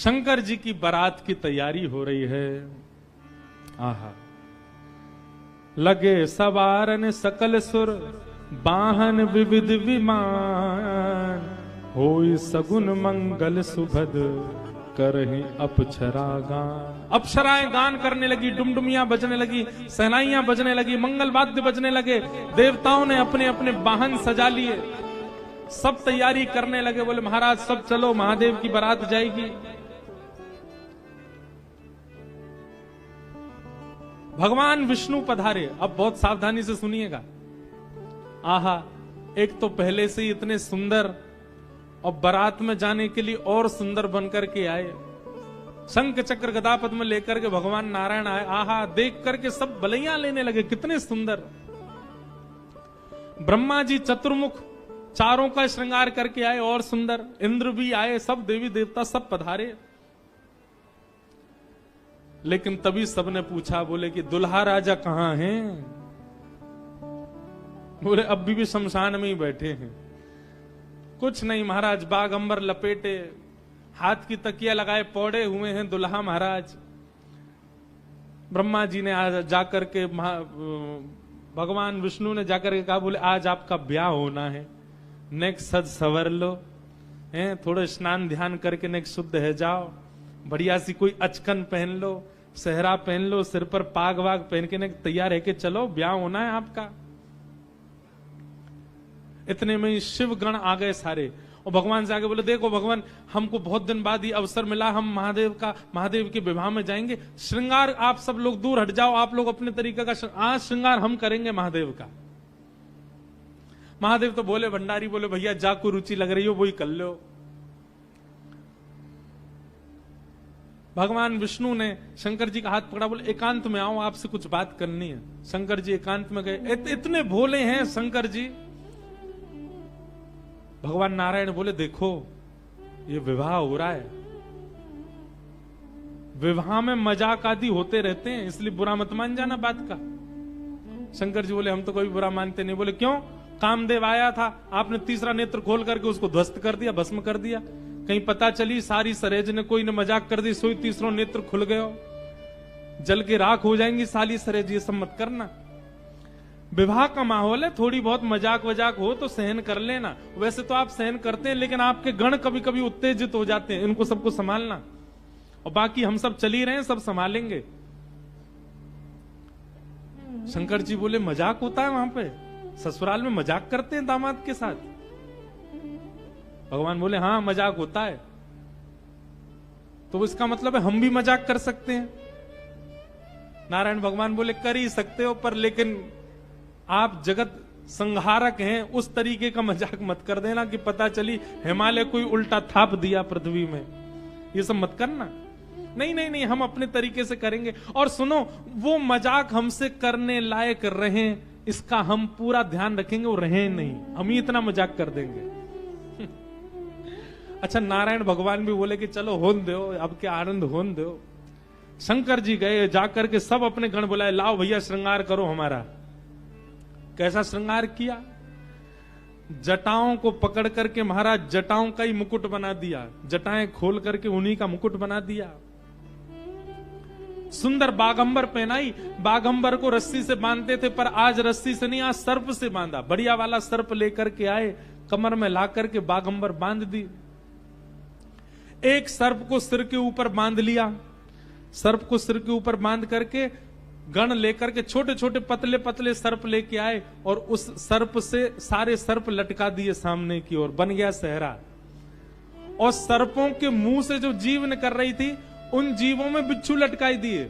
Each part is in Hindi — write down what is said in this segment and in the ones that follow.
शंकर जी की बारात की तैयारी हो रही है। आहा, लगे सवारन सकल सुर, वाहन विविध विमान, होई सगुन मंगल सुभद, करहि अप्सरा गान। अप्सराएं गान करने लगी, डुमडुमियां बजने लगी, सहनाइयां बजने लगी, मंगल वाद्य बजने लगे। देवताओं ने अपने अपने वाहन सजा लिए, सब तैयारी करने लगे। बोले महाराज सब चलो, महादेव की बारात जाएगी। भगवान विष्णु पधारे। अब बहुत सावधानी से सुनिएगा। आहा, एक तो पहले से ही इतने सुंदर और बारात में जाने के लिए और सुंदर बनकर के आए। शंख चक्र गदा पद्म लेकर के भगवान नारायण आए। आहा, देख करके सब बलैया लेने लगे, कितने सुंदर। ब्रह्मा जी चतुर्मुख चारों का श्रृंगार करके आए और सुंदर। इंद्र भी आए, सब देवी देवता सब पधारे। लेकिन तभी सबने पूछा, बोले कि दुल्हा राजा कहां हैं? बोले अभी भी शमशान में ही बैठे हैं। कुछ नहीं महाराज, बाग अंबर लपेटे, हाथ की तकिया लगाए पौड़े हुए हैं दुल्हा महाराज। ब्रह्मा जी ने आज जाकर के भगवान विष्णु ने जाकर के कहा, बोले आज आपका ब्याह होना है, नेक सज सवर लो, हैं थोड़ा स्नान ध्यान करके नेक शुद्ध है जाओ, बढ़िया सी कोई अचकन पहन लो, सेहरा पहन लो, सिर पर पाग वाग पहन के नेक तैयार है कि चलो ब्याह होना है आपका। इतने में ही शिव गण आ गए सारे और भगवान से आगे बोले, देखो भगवान हमको बहुत दिन बाद ये अवसर मिला, हम महादेव के विवाह में जाएंगे। श्रृंगार आप सब लोग दूर हट जाओ, आप लोग अपने तरीके का आज श्रृंगार हम करेंगे महादेव का। महादेव तो बोले, भंडारी बोले भैया जा को रुचि लग रही हो वही कर लो। भगवान विष्णु ने शंकर जी का हाथ पकड़ा, बोले एकांत में आओ, आपसे कुछ बात करनी है। शंकर जी एकांत में गए। इतने भोले हैं शंकर जी। भगवान नारायण बोले, देखो ये विवाह हो रहा है, विवाह में मजाक आदि होते रहते हैं, इसलिए बुरा मत मान जाना बात का। शंकर जी बोले, हम तो कोई बुरा मानते नहीं। बोले क्यों? कामदेव आया था, आपने तीसरा नेत्र खोल करके उसको ध्वस्त कर दिया, भस्म कर दिया। कहीं पता चली सारी सरेज ने कोई ने मजाक कर दी, सोई तीसरा नेत्र खुल गया, जल के राख हो जाएंगी साली सरेज। ये सब मत करना। विवाह का माहौल है, थोड़ी बहुत मजाक वजाक हो तो सहन कर लेना। वैसे तो आप सहन करते हैं, लेकिन आपके गण कभी कभी उत्तेजित हो जाते हैं, इनको सबको संभालना। और बाकी हम सब चल ही रहे हैं, सब संभालेंगे। शंकर जी बोले, मजाक होता है वहां पे? ससुराल में मजाक करते हैं दामाद के साथ? भगवान बोले, हाँ मजाक होता है। तो इसका मतलब है हम भी मजाक कर सकते हैं? नारायण भगवान बोले, कर ही सकते हो, पर लेकिन आप जगत संहारक हैं, उस तरीके का मजाक मत कर देना कि पता चली हिमालय कोई उल्टा थाप दिया पृथ्वी में। ये सब मत करना। नहीं नहीं नहीं, हम अपने तरीके से करेंगे। और सुनो, वो मजाक हमसे करने लायक रहे, इसका हम पूरा ध्यान रखेंगे, वो रहे नहीं, हम ही इतना मजाक कर देंगे। अच्छा, नारायण भगवान भी बोले कि चलो होन दो, अब क्या आनंद होन दो। शंकर जी गए, जाकर के सब अपने गण बुलाए, लाओ भैया श्रृंगार करो हमारा। कैसा श्रृंगार किया? जटाओं को पकड़ करके महाराज जटाओं का ही मुकुट बना दिया, जटाएं खोल करके उन्हीं का मुकुट बना दिया। सुंदर बागंबर पहनाई। बागंबर को रस्सी से बांधते थे, पर आज रस्सी से नहीं, आज सर्प से बांधा। बढ़िया वाला सर्प लेकर के आए, कमर में ला करके बागंबर बांध दी। एक सर्प को सिर के ऊपर बांध लिया, सर्प को सिर के ऊपर बांध करके गण लेकर के छोटे छोटे पतले पतले सर्प लेके आए और उस सर्प से सारे सर्प लटका दिए सामने की ओर, बन गया सहरा। और सर्पों के मुंह से जो जीवन कर रही थी, उन जीवों में बिच्छू लटकाई दिए।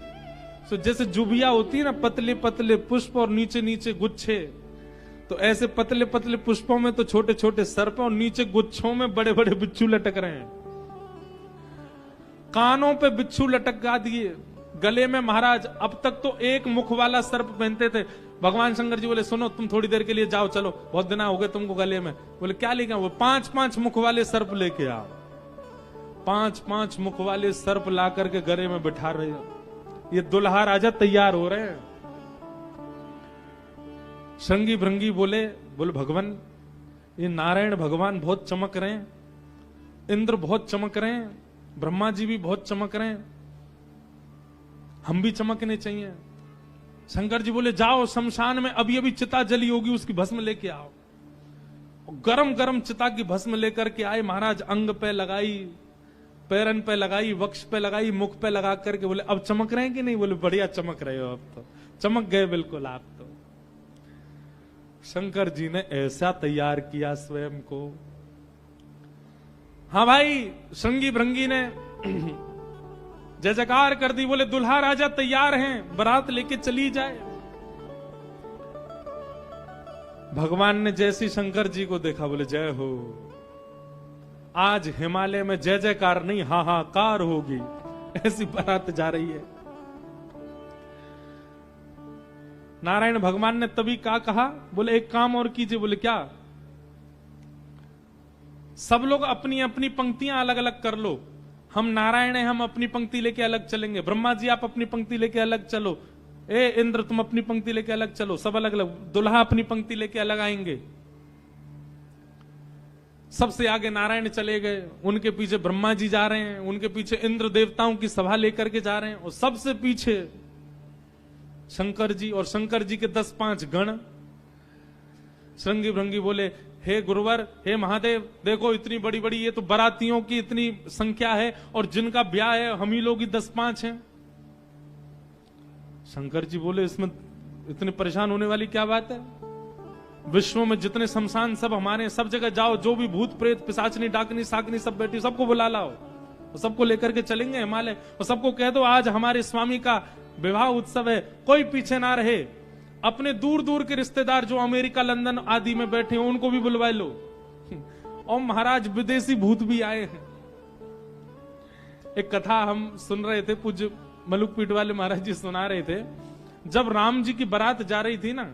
तो जैसे जुबिया होती है ना, पतले पतले पुष्प और नीचे नीचे गुच्छे, तो ऐसे पतले पतले पुष्पों में तो छोटे छोटे सर्प और नीचे गुच्छों में बड़े बड़े बिच्छू लटक रहे हैं। कानों पे बिच्छू लटका दिए, गले में महाराज अब तक तो एक मुख वाला सर्प पहनते थे। भगवान शंकर जी बोले, सुनो तुम थोड़ी देर के लिए जाओ, चलो बहुत दिन हो गए तुमको गले में। बोले क्या लेके आओ? वो 5-5 मुख वाले सर्प लेके आओ। 5-5 मुख वाले सर्प ला करके गले में बिठा रहे हो। ये दुल्हा राजा तैयार हो रहे हैं। श्रृंगी भृंगी बोले भगवान, ये नारायण भगवान बहुत चमक रहे हैं, इंद्र बहुत चमक रहे हैं, ब्रह्मा जी भी बहुत चमक रहे हैं, हम भी चमकने चाहिए। शंकर जी बोले जाओ शमशान में अभी अभी चिता जली होगी, उसकी भस्म लेके आओ। गरम गरम चिता की भस्म लेकर के आए महाराज, अंग पे लगाई, पैरन पे लगाई, वक्ष पे लगाई, मुख पे लगा करके बोले अब चमक रहे हैं कि नहीं? बोले बढ़िया चमक रहे हो, अब तो चमक गए बिल्कुल आप तो। शंकर जी ने ऐसा तैयार किया स्वयं को। हाँ भाई, श्रृंगी भृंगी ने जय जयकार कर दी, बोले दुल्हा राजा तैयार हैं, बारात लेके चली जाए। भगवान ने जैसी शंकर जी को देखा बोले जय हो, आज हिमालय में जय जयकार नहीं हाहाकार होगी, ऐसी बारात जा रही है। नारायण भगवान ने तभी क्या कहा? बोले एक काम और कीजिए। बोले क्या? सब लोग अपनी अपनी पंक्तियां अलग अलग कर लो। हम नारायण हैं, हम अपनी पंक्ति लेके अलग चलेंगे। ब्रह्मा जी आप अपनी पंक्ति लेके अलग चलो। ए इंद्र तुम अपनी पंक्ति लेके अलग चलो। सब अलग अलग। दुल्हा अपनी पंक्ति लेके अलग आएंगे। सबसे आगे नारायण चले गए, उनके पीछे ब्रह्मा जी जा रहे हैं, उनके पीछे इंद्र देवताओं की सभा लेकर के जा रहे हैं, और सबसे पीछे शंकर जी, और शंकर जी के 10-5 गण। श्रृंगी भृंगी बोले हे गुरुवर, हे महादेव, देखो इतनी बड़ी बड़ी ये तो बारातियों की इतनी संख्या है, और जिनका ब्याह है हम ही लोग ही 10-5 हैं। शंकर जी बोले इसमें इतने परेशान होने वाली क्या बात है? विश्व में जितने शमशान सब हमारे, सब जगह जाओ, जो भी भूत प्रेत पिशाचनी डाकनी साकनी सब बैठी, सबको बुला लाओ, सबको लेकर के चलेंगे हिमालय, और सबको कह दो आज हमारे स्वामी का विवाह उत्सव है, कोई पीछे ना रहे। अपने दूर दूर के रिश्तेदार जो अमेरिका लंदन आदि में बैठे हैं उनको भी बुलवा लो। और महाराज विदेशी भूत भी आए हैं। एक कथा हम सुन रहे थे, पूज्य मलुक पीठ वाले महाराज जी सुना रहे थे। जब राम जी की बारात जा रही थी ना,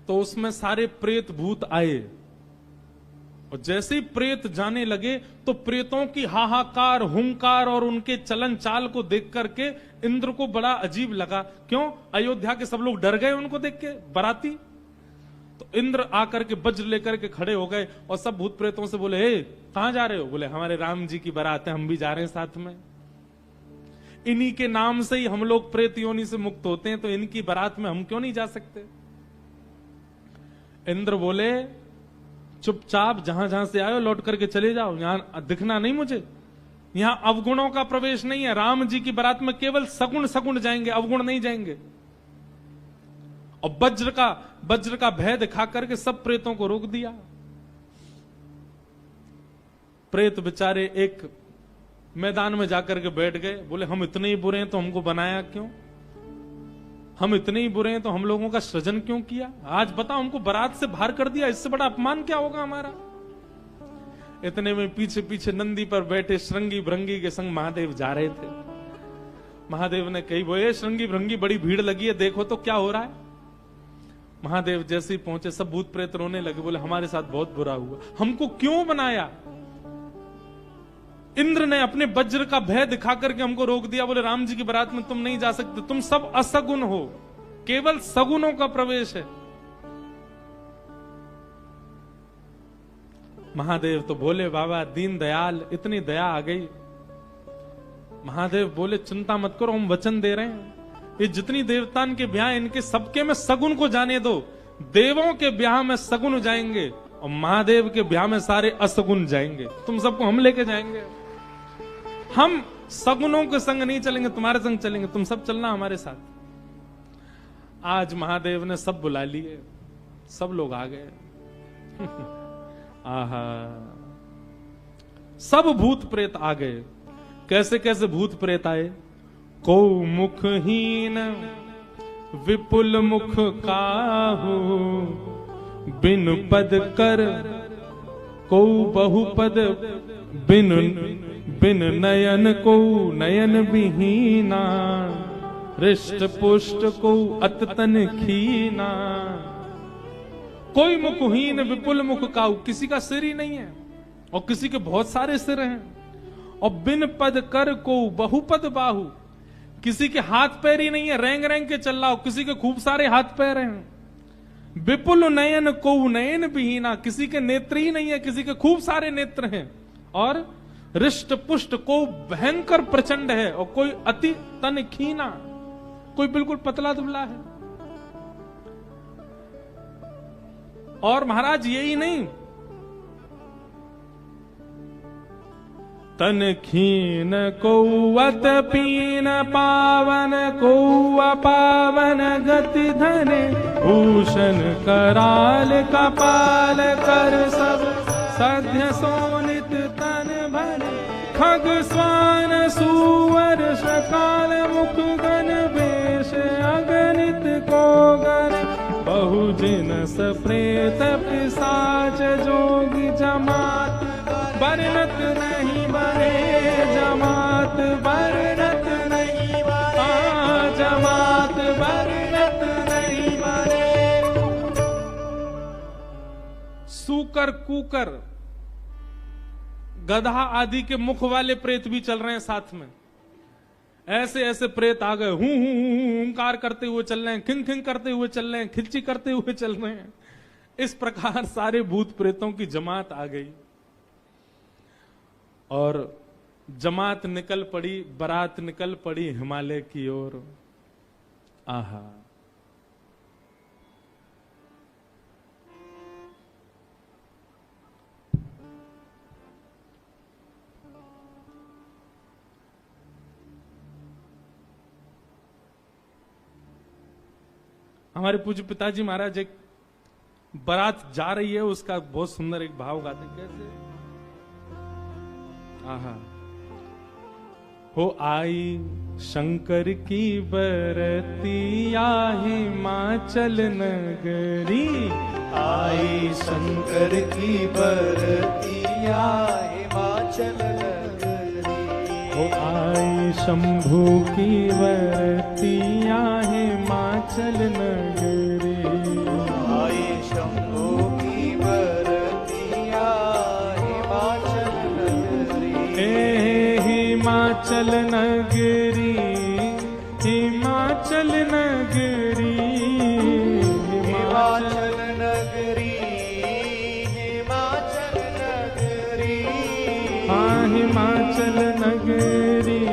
तो उसमें सारे प्रेत भूत आए, और जैसे ही प्रेत जाने लगे तो प्रेतों की हाहाकार, हुंकार और उनके चलन चाल को देख करके इंद्र को बड़ा अजीब लगा। क्यों? अयोध्या के सब लोग डर गए उनको देख के, बाराती। तो इंद्र आकर के वज्र लेकर के खड़े हो गए, और सब भूत प्रेतों से बोले हे कहां जा रहे हो? बोले हमारे राम जी की बारात है, हम भी जा रहे हैं साथ में। इन्हीं के नाम से ही हम लोग प्रेत योनि से मुक्त होते हैं, तो इनकी बारात में हम क्यों नहीं जा सकते? इंद्र बोले चुपचाप जहां जहां से आए लौट करके चले जाओ, यहां दिखना नहीं मुझे। यहां अवगुणों का प्रवेश नहीं है। राम जी की बारात में केवल सगुण सगुण जाएंगे, अवगुण नहीं जाएंगे। और वज्र का भय दिखा करके सब प्रेतों को रोक दिया। प्रेत बेचारे एक मैदान में जाकर के बैठ गए। बोले हम इतने ही बुरे हैं तो हमको बनाया क्यों? हम इतने ही बुरे हैं तो हम लोगों का सृजन क्यों किया? आज बताओ, हमको बारात से बाहर कर दिया, इससे बड़ा अपमान क्या होगा हमारा? इतने में पीछे पीछे नंदी पर बैठे श्रृंगी भृंगी के संग महादेव जा रहे थे। महादेव ने कही बोले श्रृंगी भृंगी बड़ी भीड़ लगी है, देखो तो क्या हो रहा है। महादेव जैसे ही पहुंचे सब भूत प्रेत रोने लगे। बोले हमारे साथ बहुत बुरा हुआ, हमको क्यों बनाया? इंद्र ने अपने वज्र का भय दिखा करके हमको रोक दिया। बोले राम जी की बारात में तुम नहीं जा सकते, तुम सब असगुन हो, केवल सगुनों का प्रवेश है। महादेव तो बोले बाबा दीन दयाल, इतनी दया आ गई। महादेव बोले चिंता मत करो, हम वचन दे रहे हैं, ये जितनी देवतान के ब्याह इनके सबके में सगुन को जाने दो। देवों के ब्याह में सगुन जाएंगे और महादेव के ब्याह में सारे असगुन जाएंगे। तुम सबको हम लेके जाएंगे। हम सगुनों के संग नहीं चलेंगे, तुम्हारे संग चलेंगे, तुम सब चलना हमारे साथ। आज महादेव ने सब बुला लिए, सब लोग आ गए। आहा, सब भूत प्रेत आ गए। कैसे कैसे भूत प्रेत आए? को मुखहीन विपुल मुख काहू, बिन पद कर को बहुपद, बिन नयन को नयन विहीना, हृष्ट पुष्ट को अततन खीना। कोई मुखहीन विपुल मुख काऊ, किसी का सिर ही नहीं है और किसी के बहुत सारे सिर हैं। और बिन पद कर को बहुपद बाहु, किसी के हाथ पैर ही नहीं है, रेंग रेंग के चल रहा हो, किसी के खूब सारे हाथ पैर हैं। विपुल नयन को नयन विहीना, किसी के नेत्र ही नहीं है, किसी के खूब सारे नेत्र हैं। और रिष्ट पुष्ट, को भयंकर प्रचंड है और कोई अति तन खीना, कोई बिल्कुल पतला दुबला है। और महाराज यही नहीं, तन खीन कौवत पीन पावन, कौआ पावन गति धने, भूषण कराल कपाल कर सब सध्य सोनित तन भरे, खग स्वान सुवर सकाल मुख गण वेश अगणित को गण, बहु जिनस प्रेत पिशाच जोगी जमात, बरनत नहीं बने जमात, बरनत नहीं बने जमात, बरनत नहीं बने। सूकर कूकर गधा आदि के मुख वाले प्रेत भी चल रहे हैं साथ में। ऐसे ऐसे प्रेत आ गए, हूं हुंकार करते हुए चल रहे हैं, खिंग खिंग करते हुए चल रहे हैं, खिल्ची करते हुए चल रहे हैं। इस प्रकार सारे भूत प्रेतों की जमात आ गई और जमात निकल पड़ी, बारात निकल पड़ी हिमालय की ओर। आहा, हमारे पूज्य पिताजी महाराज एक बारात जा रही है, उसका बहुत सुंदर एक भाव गाते हैं। कैसे? आहा, हो आई शंकर की बरतिया हिमाचल नगरी, आई शंकर की बरतिया हिमाचल नगरी, हो आई शंभू की बरतिया हिमाचल नगरी, आई शंभू की बरतिया हिमाचल नगरी, हिमाचल नगरी, हिमाचल नगरी, हिमाचल नगरी, हिमाचल नगरी, हाँ हिमाचल नगरी,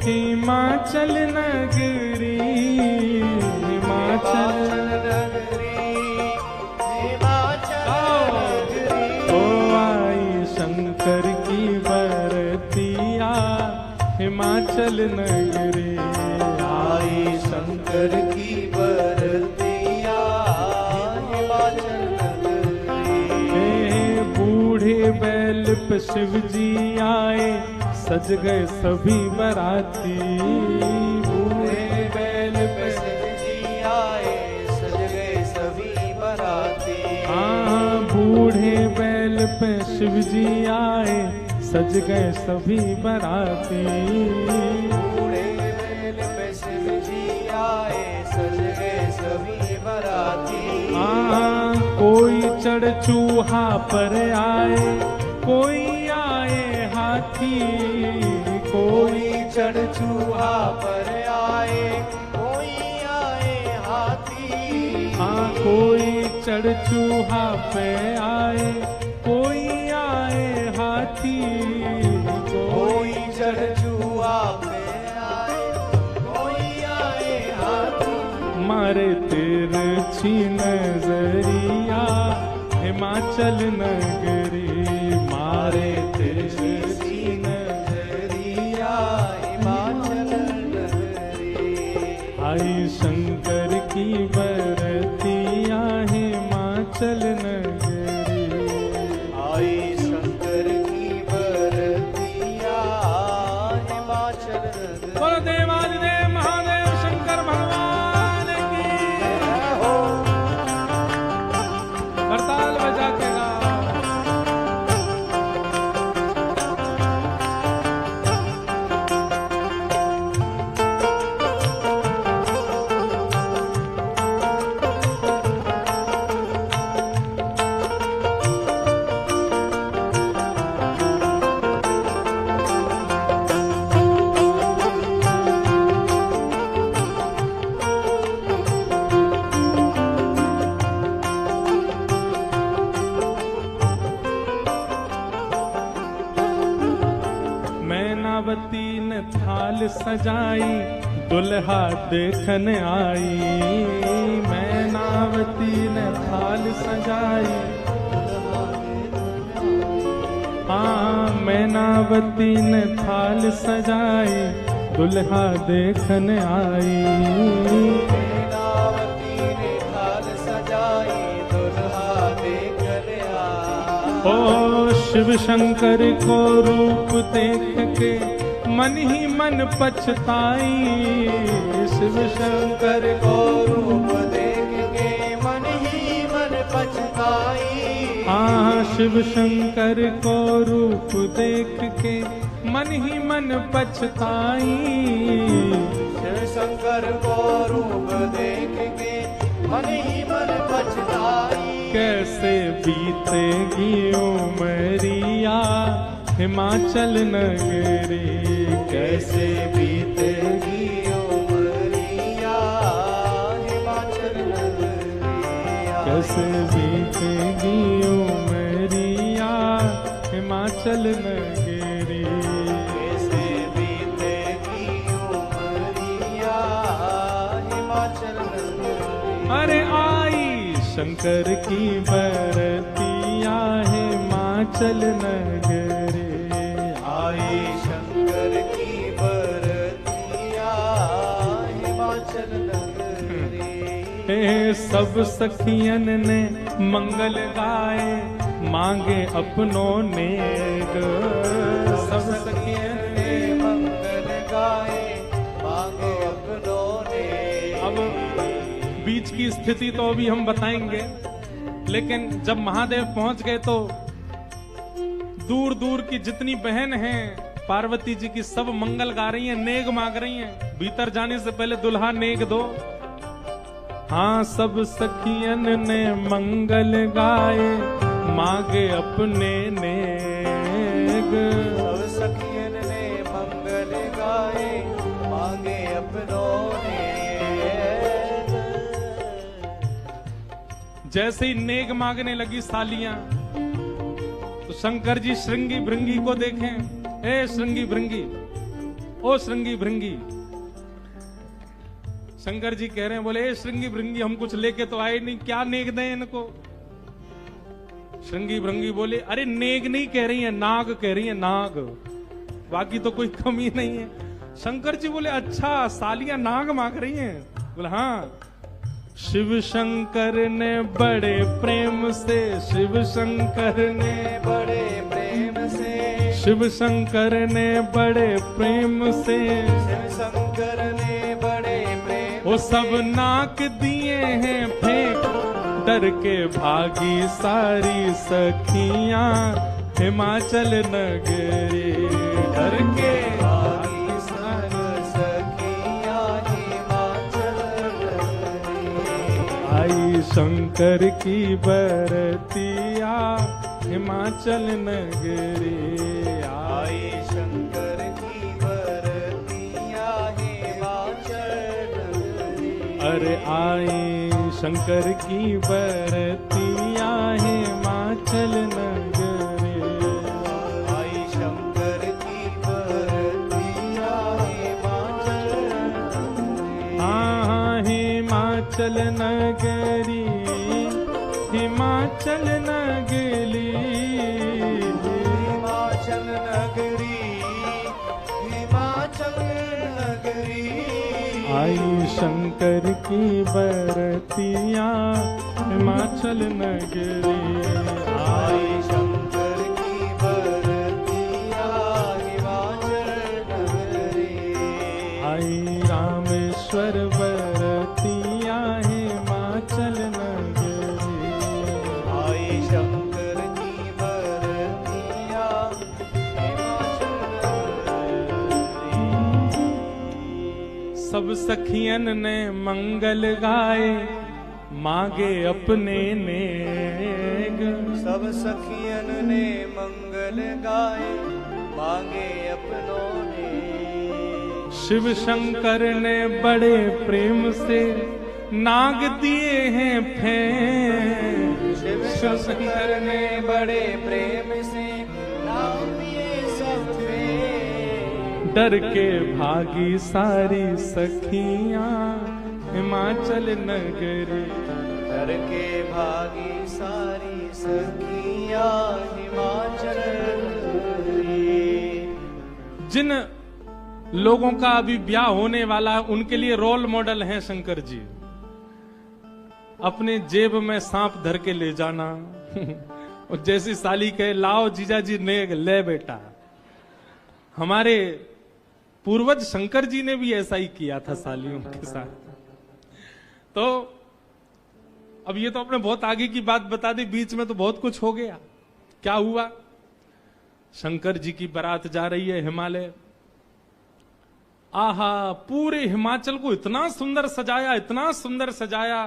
हिमाचल नगरी, हिमाचल नगरी, हिमाचल नगरी। ओ आई शंकर की बरतिया हिमाचल नगरी, आई शंकर की बरतिया हिमाचल नगरी, बूढ़े बैल पे शिव जी आए, सज गए सभी बराती, बूढ़े बैल पे शिव जी आए, सज गए सभी बराती, हाँ बूढ़े बैल पे शिव जी आए, सज गए सभी बराती, बूढ़े बैल पे शिव जी आए, सज गए सभी बराती, हाँ कोई चढ़ चूहा पर आए, कोई आए हाथी, कोई चढ़ चूहा पर आए, कोई आए हाथी, हाँ कोई चढ़ चूहा पे आए, कोई आए हाथी, कोई चढ़ चूहा पे आए, कोई आए हाथी, मारे तिरछी नजरिया हिमाचल नगरी, मारे तिरछी नगरिया हिमाचल नगरी, आई शंकर की बरतिया हिमाचल नगरी, आई शंकर की बरतिया हिमाचल नगरी। बोलो देवादिदेव महादेव शंकर भगवान की जय हो। हड़ताल बजा के गाओ। मैनावती ने थाल सजाई दुल्हा देखने आई। मैनावती ने थाल सजाई, हाँ मैनावती ने थाल सजाई दुल्हा देखने आई। मैनावती ने थाल सजाई दुल्हा देखने आई। ओ शिव शंकर को रूप देख के मन ही मन पछताई। शिव शंकर को रूप देख के मन ही मन पछताई। हाँ शिव शंकर को रूप देख के मन ही मन पछताई। शिव शंकर को रूप देख के मन ही मन पछताई। कैसे बीतेगी उमरिया हिमाचल नगरी। कैसे बीतेगी उमरिया हिमाचल नगरिया। कैसे बीतेगी उमरिया हिमाचल नगरी। कैसे बीतेगी उमरिया हिमाचल नगरी। अरे आई शंकर की बरतिया हिमाचल नगरी। आई शंकर की बरतिया हिमाचल नगरी। हे सब सखियन ने मंगल गाए मांगे अपनों नेग। सब सखियन ने मंगल गाए मांगे अपनों ने। अब बीच की स्थिति तो अभी हम बताएंगे, लेकिन जब महादेव पहुंच गए तो दूर दूर की जितनी बहन हैं पार्वती जी की सब मंगल गा रही हैं, नेग मांग रही हैं। भीतर जाने से पहले दुल्हा नेग दो। हाँ सब सखियन ने मंगल गाए मांगे अपने नेग। सब सखियन ने मंगल गाए मांगे अपनों ने। जैसे ही नेग मांगने लगी सालियां तो शंकर जी श्रृंगी भृंगी को देखें। ए श्रृंगी भृंगी, ओ श्रृंगी भृंगी। शंकर जी कह रहे हैं, बोले ए श्रृंगी भृंगी हम कुछ लेके तो आए नहीं, क्या नेग दें इनको। श्रृंगी भृंगी बोले अरे नेग नहीं कह रही है, नाग कह रही है, नाग, बाकी तो कोई कमी नहीं है। शंकर जी बोले अच्छा सालियां नाग मांग रही हैं। बोले हाँ। शिव शंकर ने बड़े प्रेम से, शिव शंकर ने बड़े प्रेम से, शिव शंकर ने बड़े प्रेम से, शिव शंकर ने बड़े प्रेम वो सब नाक दिए हैं फेंक, डर के भागी सारी सखियां हिमाचल नगरी। डर के भागी सारी सखियां हिमाचल नगरी। आई शंकर की बरतिया हिमाचल नगरी। आई शंकर की बरतिया हिमाचल नगरी। अरे आई शंकर की बरतिया हिमाचल नगरी। आई शंकर की बरतिया हिमाचल नगरी। हाँ हिमाचल नगरी, हिमाचल नगरी, हिमाचल नगरी, हिमाचल नगरी। आई शंकर की बरतिया हिमाचल नगरी। आई शंकर की बरतिया हिमाचल नगरी। आई रामेश्वर बरतिया हिमाचल नगरी। आई शंकर की बरतिया हिमाचल नगरी। सब सखियन ने मंगल गाए मांगे अपने नेग। सब सखियन ने मंगल गाए मांगे अपनों ने। शिव शंकर ने बड़े प्रेम से नाग दिए हैं फेंक। शिव शंकर ने बड़े प्रेम से नाम दिए सब पे। डर के भागी सारी सखियां हिमाचल नगरी। डर के भागी सारी सखियां हिमाचल नगरी। जिन लोगों का अभी ब्याह होने वाला है उनके लिए रोल मॉडल हैं शंकर जी। अपने जेब में सांप धर के ले जाना और जैसी साली कहे लाओ जीजा जी ने ले बेटा। हमारे पूर्वज शंकर जी ने भी ऐसा ही किया था सालियों के साथ। तो अब ये तो आपने बहुत आगे की बात बता दी, बीच में तो बहुत कुछ हो गया। क्या हुआ? शंकर जी की बारात जा रही है हिमालय। आहा, पूरे हिमाचल को इतना सुंदर सजाया, इतना सुंदर सजाया।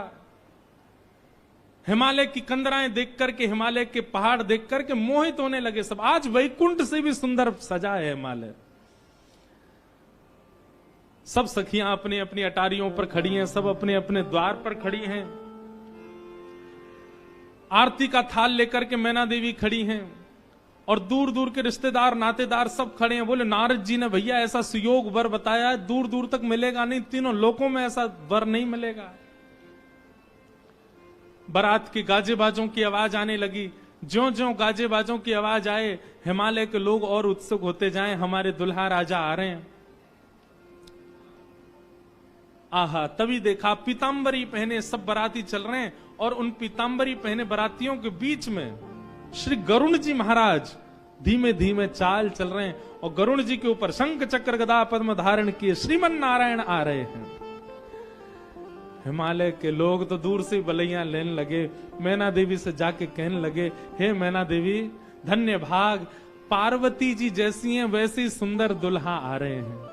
हिमालय की कंदराएं देख करके, हिमालय के पहाड़ देख करके मोहित होने लगे सब। आज वैकुंठ से भी सुंदर सजा है हिमालय। सब सखियां अपनी अपनी अटारियों पर खड़ी हैं, सब अपने अपने द्वार पर खड़ी हैं। आरती का थाल लेकर के मैना देवी खड़ी हैं और दूर दूर के रिश्तेदार नातेदार सब खड़े हैं। बोले नारद जी ने भैया ऐसा सुयोग वर बताया है, दूर दूर तक मिलेगा नहीं, तीनों लोकों में ऐसा वर नहीं मिलेगा। बारात के गाजे बाजों की आवाज आने लगी। ज्यों ज्यों गाजे बाजों की आवाज आए, हिमालय के लोग और उत्सुक होते जाएं, हमारे दुल्हा राजा आ रहे हैं। आहा, तभी देखा पीतांबरी पहने सब बाराती चल रहे हैं और उन पीतांबरी पहने बारातियों के बीच में श्री गरुण जी महाराज धीमे धीमे चाल चल रहे हैं और गरुण जी के ऊपर शंख चक्र गदा पद्म धारण किए श्रीमन नारायण आ रहे हैं। हिमालय के लोग तो दूर से बलैया लेने लगे। मैना देवी से जाके कहने लगे, हे मैना देवी धन्य भाग, पार्वती जी जैसी हैं वैसी सुंदर दुल्हा आ रहे हैं।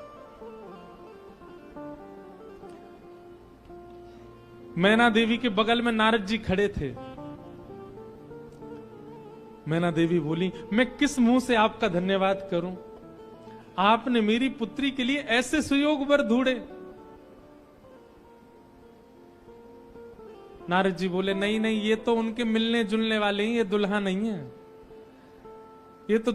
मैना देवी के बगल में नारद जी खड़े थे। मैना देवी बोली, मैं किस मुंह से आपका धन्यवाद करूं? आपने मेरी पुत्री के लिए ऐसे सुयोग वर ढूंढे। नारद जी बोले, नहीं नहीं, ये तो उनके मिलने जुलने वाले हैं, ये दुल्हा नहीं है, ये तो